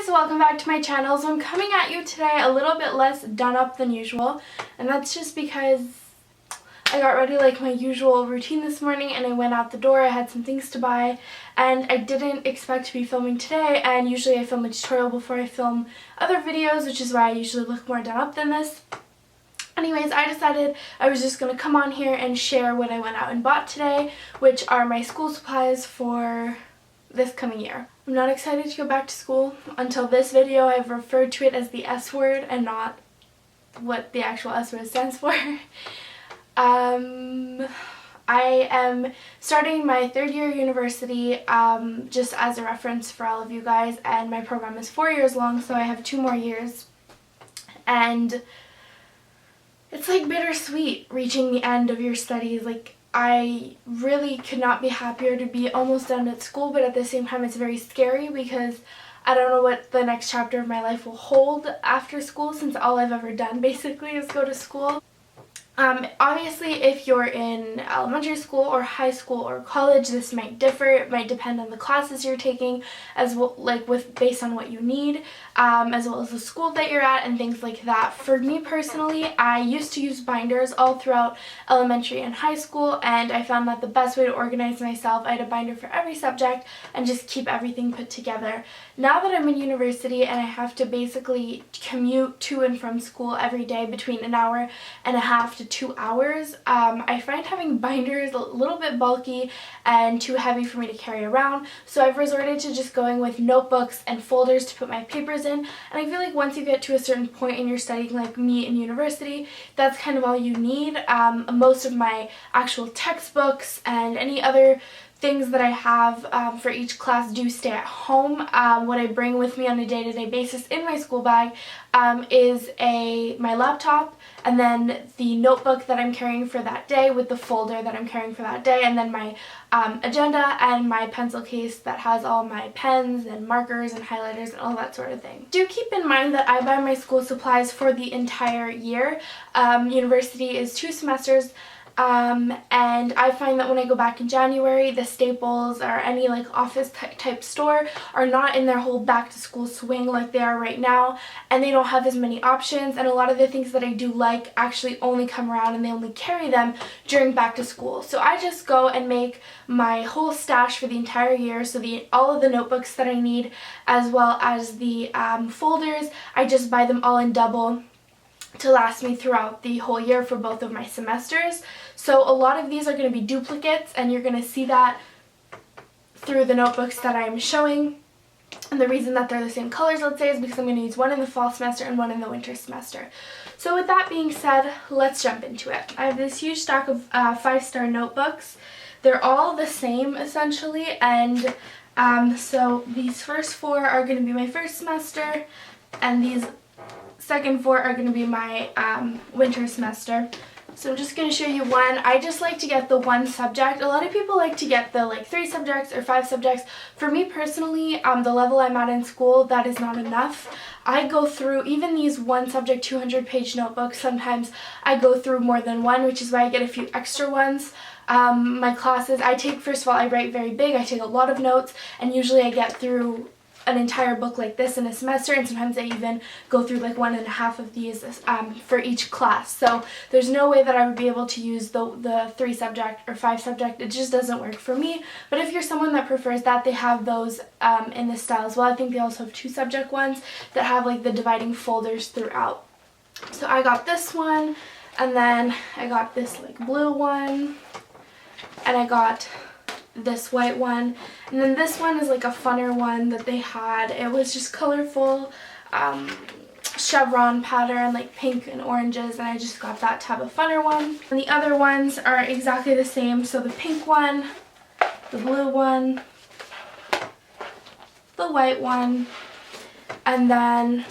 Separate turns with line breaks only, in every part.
guys, welcome back to my channel. So I'm coming at you today a little bit less done up than usual, and that's just because I got ready like my usual routine this morning and I went out the door. I had some things to buy and I didn't expect to be filming today, and usually I film a tutorial before I film other videos, which is why I usually look more done up than this. Anyways, I decided I was just going to come on here and share what I went out and bought today, which are my school supplies for this coming year. I'm not excited to go back to school. Until this video, I've referred to it as the S word and not what the actual S word stands for. I am starting my third year university, just as a reference for all of you guys, and my program is 4 years long, so I have 2 more years. And it's like bittersweet reaching the end of your studies. Like, I really could not be happier to be almost done at school, but at the same time it's very scary because I don't know what the next chapter of my life will hold after school, since all I've ever done basically is go to school. Obviously, if you're in elementary school or high school or college, this might differ. It might depend on the classes you're taking, as well, like based on what you need, as well as the school that you're at and things like that. For me personally, I used to use binders all throughout elementary and high school, and I found that the best way to organize myself, I had a binder for every subject and just keep everything put together. Now that I'm in university and I have to basically commute to and from school every day between an hour and a half to 2 hours, I find having binders a little bit bulky and too heavy for me to carry around, so I've resorted to just going with notebooks and folders to put my papers in. And I feel like once you get to a certain point in your studying, like me in university, that's kind of all you need. Most of my actual textbooks and any other things that I have for each class do stay at home. What I bring with me on a day-to-day basis in my school bag is my laptop, and then the notebook that I'm carrying for that day with the folder that I'm carrying for that day, and then my agenda and my pencil case that has all my pens and markers and highlighters and all that sort of thing. Do keep in mind that I buy my school supplies for the entire year. University is 2 semesters. And I find that when I go back in January, the Staples or any like office type store are not in their whole back to school swing like they are right now, and they don't have as many options, and a lot of the things that I do like actually only come around and they only carry them during back to school. So I just go and make my whole stash for the entire year, so all of the notebooks that I need as well as the folders, I just buy them all in double to last me throughout the whole year for both of my semesters. So a lot of these are going to be duplicates, and you're going to see that through the notebooks that I'm showing. And the reason that they're the same colors, let's say, is because I'm going to use one in the fall semester and one in the winter semester. So with that being said, let's jump into it. I have this huge stack of 5-star notebooks. They're all the same essentially, and so these first 4 are going to be my first semester, and these second 4 are going to be my winter semester. So I'm just going to show you one. I just like to get the one subject. A lot of people like to get the like 3 subjects or 5 subjects. For me personally, the level I'm at in school, that is not enough. I go through even these one subject 200-page notebooks. Sometimes I go through more than one, which is why I get a few extra ones. My classes, I take, first of all, I write very big. I take a lot of notes, and usually I get through an entire book like this in a semester, and sometimes I even go through like 1.5 of these for each class. So there's no way that I would be able to use the 3 subject or 5 subject. It just doesn't work for me. But if you're someone that prefers that, they have those in this style as well. I think they also have 2 subject ones that have like the dividing folders throughout. So I got this one, and then I got this like blue one, and I got this white one, and then this one is like a funner one that they had. It was just colorful chevron pattern, like pink and oranges, and I just got that to have a funner one. And the other ones are exactly the same, so the pink one, the blue one, the white one, and then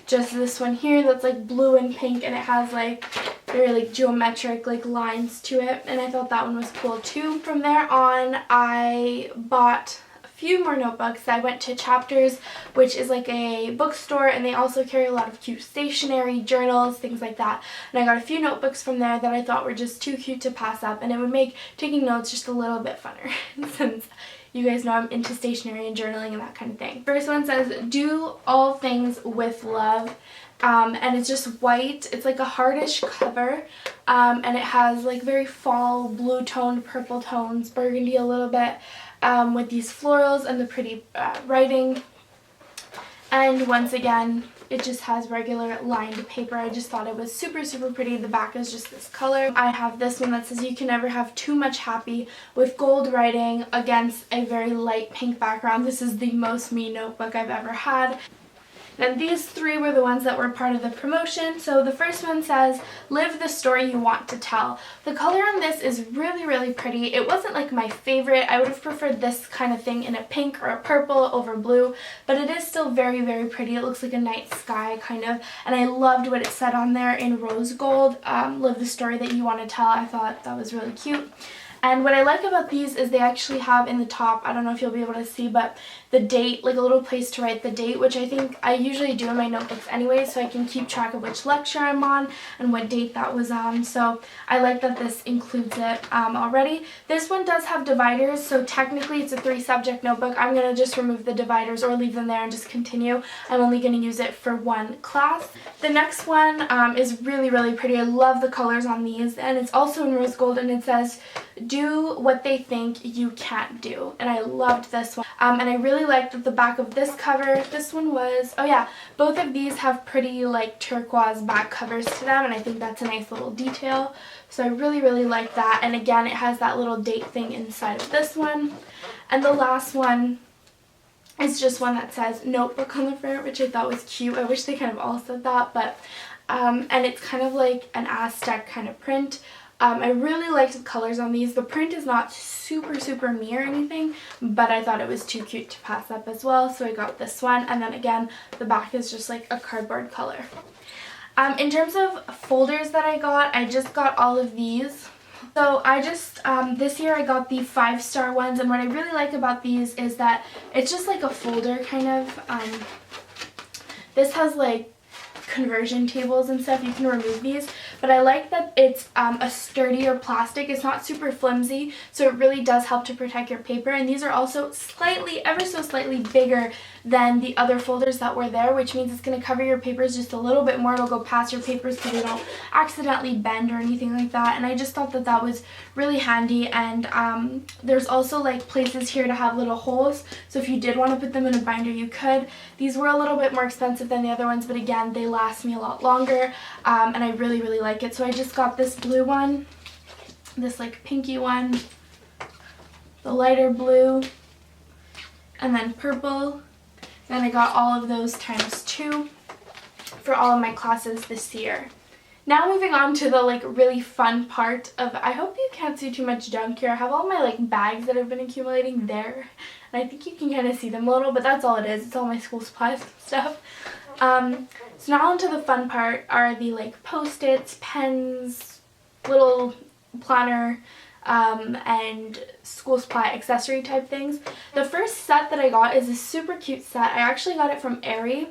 just this one here that's like blue and pink, and it has like very like geometric like lines to it, and I thought that one was cool too. From there on, I bought a few more notebooks. I went to Chapters, which is like a bookstore, and they also carry a lot of cute stationery, journals, things like that. And I got a few notebooks from there that I thought were just too cute to pass up, and it would make taking notes just a little bit funner since you guys know I'm into stationery and journaling and that kind of thing. First one says, do all things with love. And it's just white. It's like a hardish cover, and it has like very fall blue toned, purple tones, burgundy a little bit, with these florals and the pretty writing. And once again, it just has regular lined paper. I just thought it was super, super pretty. The back is just this color. I have this one that says, you can never have too much happy, with gold writing against a very light pink background. This is the most me notebook I've ever had. Then these three were the ones that were part of the promotion. So the first one says, live the story you want to tell. The color on this is really, really pretty. It wasn't like my favorite. I would have preferred this kind of thing in a pink or a purple over blue, but it is still very, very pretty. It looks like a night sky kind of, and I loved what it said on there in rose gold, live the story that you want to tell. I thought that was really cute. And what I like about these is they actually have in the top, I don't know if you'll be able to see, but the date, like a little place to write the date, which I think I usually do in my notebooks anyway, so I can keep track of which lecture I'm on and what date that was on. So I like that this includes it already. This one does have dividers, so technically it's a 3-subject notebook. I'm going to just remove the dividers or leave them there and just continue. I'm only going to use it for one class. The next one is really, really pretty. I love the colors on these, and it's also in rose gold, and it says, do what they think you can't do. And I loved this one. And I really liked that the back of this cover, this one was, oh yeah, both of these have pretty like turquoise back covers to them, and I think that's a nice little detail. So I really, really like that. And again, it has that little date thing inside of this one. And the last one is just one that says notebook on the front, which I thought was cute. I wish they kind of all said that, but, and it's kind of like an Aztec kind of print. I really liked the colors on these. The print is not super, super me or anything, but I thought it was too cute to pass up as well, so I got this one. And then again, the back is just like a cardboard color. In terms of folders that I just got all of these. So I just, this year I got the 5-star ones, and what I really like about these is that it's just like a folder kind of. This has like conversion tables and stuff. You can remove these, but I like that it's a sturdier plastic. It's not super flimsy, so it really does help to protect your paper. And these are also slightly, ever so slightly bigger than the other folders that were there, which means it's going to cover your papers just a little bit more. It'll go past your papers so they don't accidentally bend or anything like that. And I just thought that that was really handy. And there's also like places here to have little holes, so if you did want to put them in a binder, you could. These were a little bit more expensive than the other ones, but again, they last me a lot longer, and I really, really like it. So I just got this blue one, this like pinky one, the lighter blue, and then purple. Then I got all of those times 2 for all of my classes this year. Now moving on to the like really fun part of, I hope you can't see too much junk here. I have all my like bags that have been accumulating there, and I think you can kind of see them a little, but that's all it is. It's all my school supplies and stuff. So now onto the fun part are the like post-its, pens, little planner, and school supply accessory type things. The first set that I got is a super cute set. I actually got it from Aerie.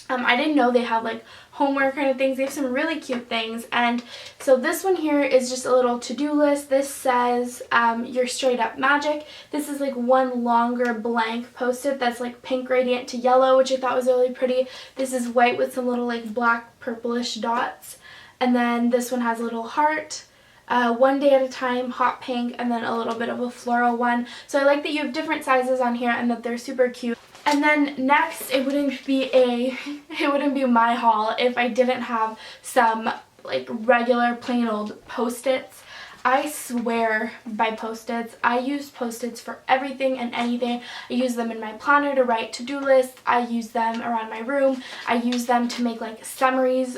I didn't know they have like homework kind of things. They have some really cute things. And so this one here is just a little to-do list. This says you're straight up magic. This is like one longer blank post-it that's like pink gradient to yellow, which I thought was really pretty. This is white with some little like black purplish dots. And then this one has a little heart. One day at a time, hot pink, and then a little bit of a floral one. So I like that you have different sizes on here and that they're super cute. And then next, it wouldn't be my haul if I didn't have some like regular plain old post-its. I swear by post-its. I use post-its for everything and anything. I use them in my planner to write to-do lists. I use them around my room. I use them to make like summaries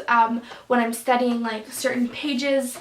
when I'm studying like certain pages.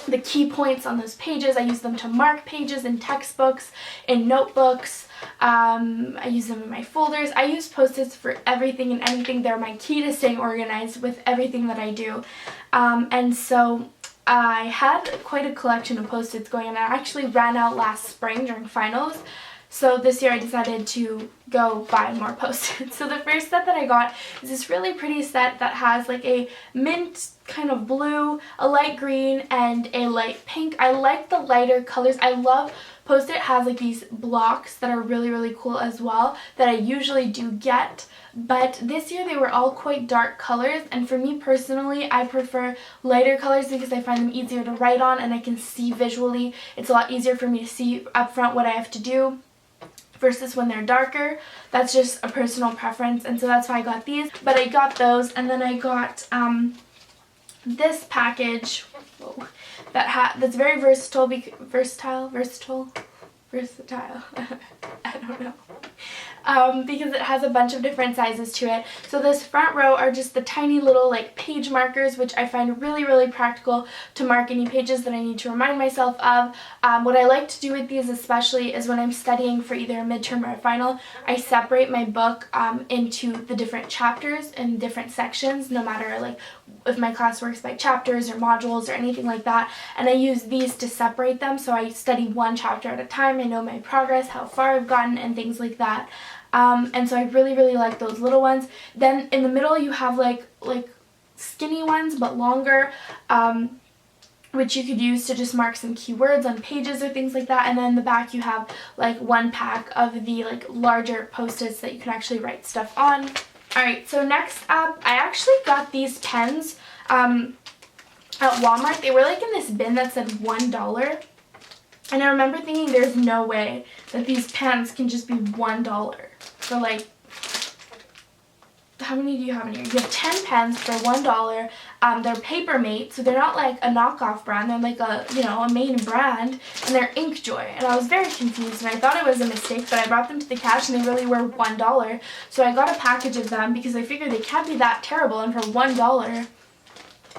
The key points on those pages. I use them to mark pages in textbooks, in notebooks. I use them in my folders. I use post-its for everything and anything. They're my key to staying organized with everything that I do. And so I had quite a collection of post-its going, and I actually ran out last spring during finals. So this year I decided to go buy more post-its. So the first set that I got is this really pretty set that has like a mint kind of blue, a light green, and a light pink. I like the lighter colors. I love Post-it has like these blocks that are really, really cool as well that I usually do get. But this year they were all quite dark colors, and for me personally, I prefer lighter colors because I find them easier to write on and I can see visually. It's a lot easier for me to see up front what I have to do versus when they're darker. That's just a personal preference, and so that's why I got these. But I got those, and then I got this package that's very versatile. I don't know. Because it has a bunch of different sizes to it. So this front row are just the tiny little like page markers, which I find really, really practical to mark any pages that I need to remind myself of. What I like to do with these especially is when I'm studying for either a midterm or a final, I separate my book into the different chapters and different sections, no matter like if my class works by chapters or modules or anything like that, and I use these to separate them, so I study one chapter at a time. I know my progress, how far I've gotten, and things like that. And so I really, really like those little ones. Then in the middle you have like skinny ones but longer, which you could use to just mark some keywords on pages or things like that. And then in the back you have like one pack of the like larger Post-its that you can actually write stuff on. Alright, so next up, I actually got these pens at Walmart. They were like in this bin that said $1. And I remember thinking there's no way that these pens can just be $1 for like, how many do you have in here? You have 10 pens for $1. They're Papermate, so they're not like a knockoff brand. They're like a, you know, a main brand, and they're Inkjoy. And I was very confused, and I thought it was a mistake, but I brought them to the cash, and they really were $1. So I got a package of them because I figured they can't be that terrible, and for $1,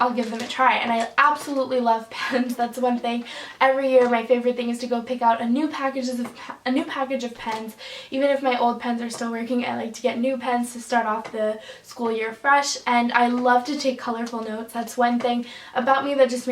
I'll give them a try. And I absolutely love pens. That's one thing. Every year my favorite thing is to go pick out a new package of pens. Even if my old pens are still working, I like to get new pens to start off the school year fresh. And I love to take colorful notes. That's one thing about me that just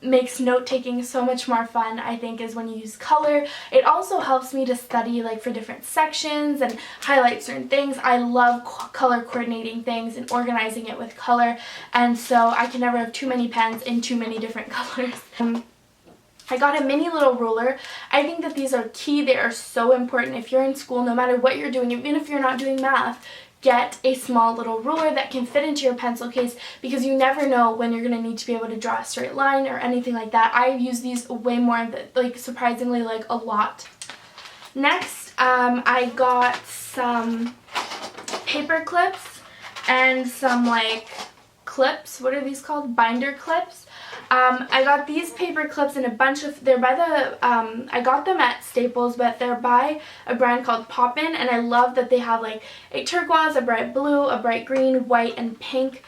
makes note-taking so much more fun, I think, is when you use color. It also helps me to study like for different sections and highlight certain things. I love color coordinating things and organizing it with color, and so I can never have too many pens in too many different colors. I got a mini little ruler. I think that these are key. They are so important if you're in school, no matter what you're doing, even if you're not doing math. Get a small little ruler that can fit into your pencil case, because you never know when you're going to need to be able to draw a straight line or anything like that. I use these way more, like surprisingly like a lot. Next, I got some paper clips and some like clips. What are these called? Binder clips. I got these paper clips in a bunch of, they're by the, I got them at Staples, but they're by a brand called Poppin', and I love that they have like a turquoise, a bright blue, a bright green, white, and pink.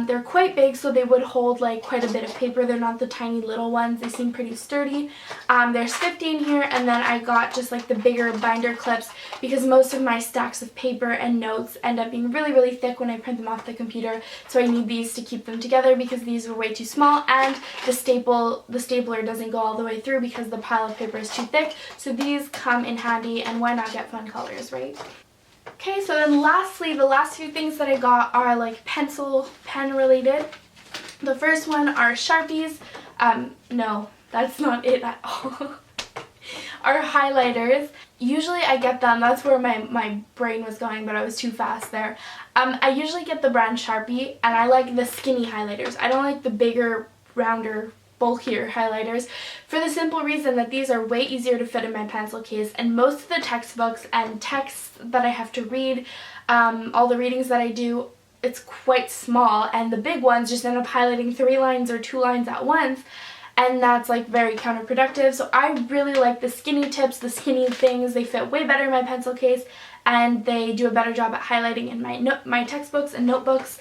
They're quite big, so they would hold like quite a bit of paper. They're not the tiny little ones. They seem pretty sturdy. There's 50 in here, and then I got just like the bigger binder clips because most of my stacks of paper and notes end up being really, really thick when I print them off the computer, so I need these to keep them together because these were way too small, and the stapler doesn't go all the way through because the pile of paper is too thick. So these come in handy, and why not get fun colors, right? Okay, so then lastly, the last few things that I got are like pencil, pen related. The first one are Sharpies. No, that's not it at all. Are highlighters. Usually I get them, that's where my brain was going, but I was too fast there. I usually get the brand Sharpie, and I like the skinny highlighters. I don't like the bigger, rounder, bulkier highlighters, for the simple reason that these are way easier to fit in my pencil case, and most of the textbooks and texts that I have to read, all the readings that I do, it's quite small, and the big ones just end up highlighting 3 lines or 2 lines at once, and that's like very counterproductive. So I really like the skinny tips, the skinny things. They fit way better in my pencil case, and they do a better job at highlighting in my textbooks and notebooks.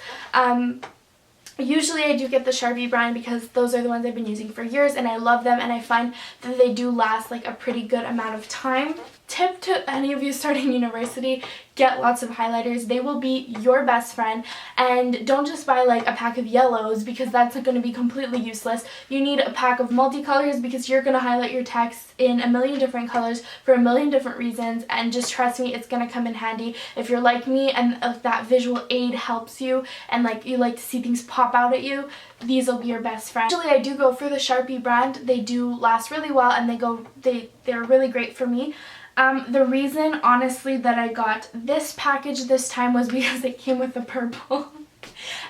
Usually I do get the Sharpie brand because those are the ones I've been using for years, and I love them, and I find that they do last like a pretty good amount of time. tip to any of you starting university, get lots of highlighters. They will be your best friend, and don't just buy like a pack of yellows because that's going to be completely useless. You need a pack of multicolors because you're going to highlight your text in a million different colors for a million different reasons, and just trust me, it's going to come in handy. If you're like me and that visual aid helps you and like you like to see things pop out at you, these will be your best friend. Actually, I do go for the Sharpie brand. They do last really well, and they're really great for me. The reason, honestly, that I got this package this time was because it came with the purple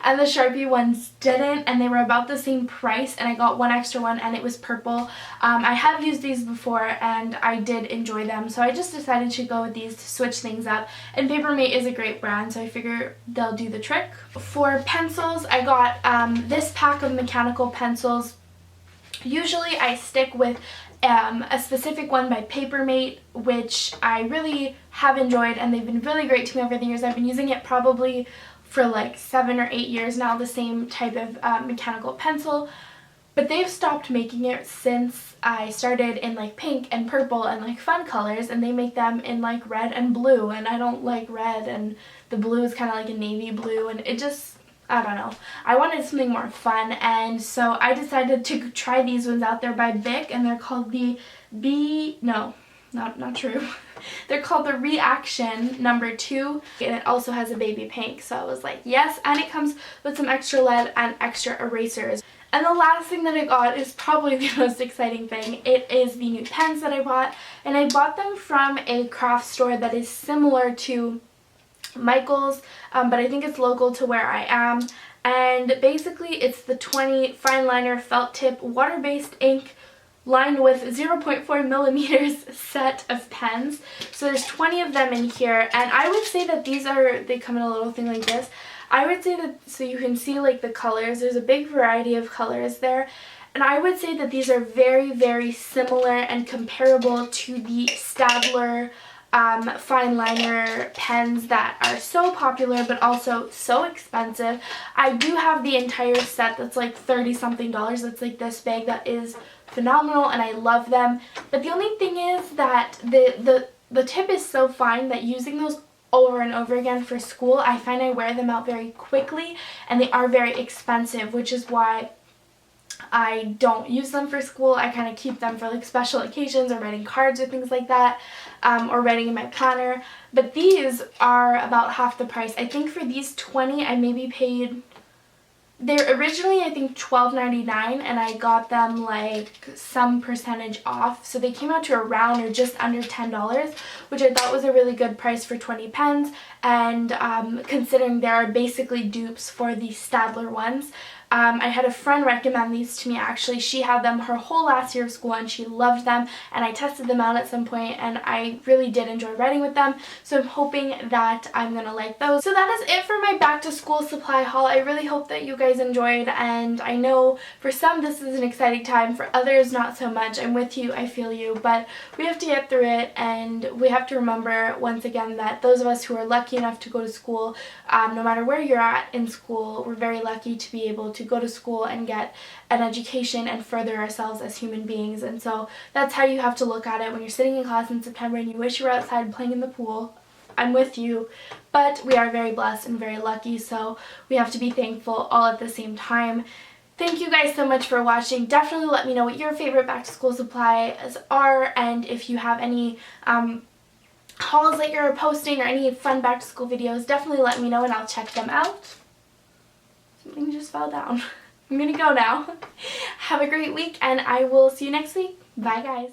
and the Sharpie ones didn't, and they were about the same price, and I got one extra one and it was purple. I have used these before and I did enjoy them, so I just decided to go with these to switch things up, and Papermate is a great brand, so I figure they'll do the trick. For pencils, I got this pack of mechanical pencils. Usually I stick with a specific one by Papermate, which I really have enjoyed, and they've been really great to me over the years. I've been using it probably for like 7 or 8 years now, the same type of mechanical pencil, but they've stopped making it since I started in like pink and purple and like fun colors, and they make them in like red and blue, and I don't like red, and the blue is kind of like a navy blue, and it just, I don't know. I wanted something more fun, and so I decided to try these ones out. They're by Bic, and they're called the not true. They're called the Reaction number 2, and it also has a baby pink, so I was like, yes, and it comes with some extra lead and extra erasers. And the last thing that I got is probably the most exciting thing. It is the new pens that I bought, and I bought them from a craft store that is similar to Michael's, but I think it's local to where I am, and basically it's the 20 fine liner felt tip water-based ink lined with 0.4 millimeters set of pens. So there's 20 of them in here, and I would say that they come in a little thing like this. I would say that, so you can see like the colors, there's a big variety of colors there, and I would say that these are very, very similar and comparable to the Staedtler fine liner pens that are so popular but also so expensive. I do have the entire set that's like $30-something. That's like this big. That is phenomenal, and I love them. But the only thing is that the tip is so fine that using those over and over again for school, I find I wear them out very quickly, and they are very expensive, which is why I don't use them for school. I kind of keep them for like special occasions or writing cards or things like that, or writing in my planner. But these are about half the price. I think for these 20 I maybe paid, they're originally I think $12.99, and I got them like some percentage off, so they came out to around or just under $10, which I thought was a really good price for 20 pens, and considering they are basically dupes for the Staedtler ones. I had a friend recommend these to me actually. She had them her whole last year of school and she loved them, and I tested them out at some point and I really did enjoy writing with them, so I'm hoping that I'm gonna like those. So that is it for my back to school supply haul. I really hope that you guys enjoyed, and I know for some this is an exciting time, for others not so much. I'm with you, I feel you, but we have to get through it, and we have to remember once again that those of us who are lucky enough to go to school, no matter where you're at in school, we're very lucky to be able to go to school and get an education and further ourselves as human beings. And so that's how you have to look at it when you're sitting in class in September and you wish you were outside playing in the pool. I'm with you, but we are very blessed and very lucky, so we have to be thankful all at the same time. Thank you guys so much for watching. Definitely let me know what your favorite back to school supplies are, and if you have any hauls that you're posting or any fun back to school videos, definitely let me know and I'll check them out. Something just fell down. I'm gonna go now. Have a great week, and I will see you next week. Bye guys.